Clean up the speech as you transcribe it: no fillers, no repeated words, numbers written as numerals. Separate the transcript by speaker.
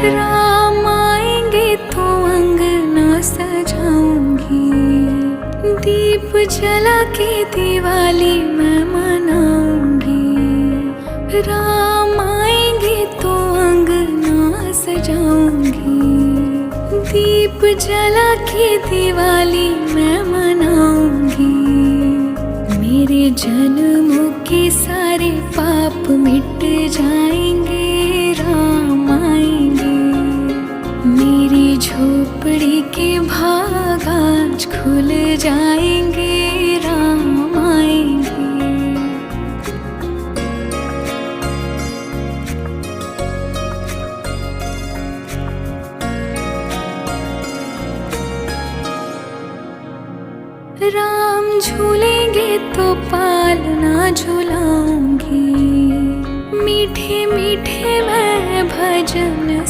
Speaker 1: राम आएंगे तो अंगना सजाऊंगी, दीप जला के दिवाली मैं मनाऊंगी। राम आएंगे तो अंगना सजाऊंगी, दीप जला के दिवाली मैं मनाऊंगी। मेरे जन्मों के सारे पाप मिट जाएंगे, राम आएंगे। मेरी झोपड़ी के भाग आज खुल जाएंगे, राम आएंगे। राम झूलेंगे तो पालना झुलाऊंगी, मीठे मीठे मैं भजन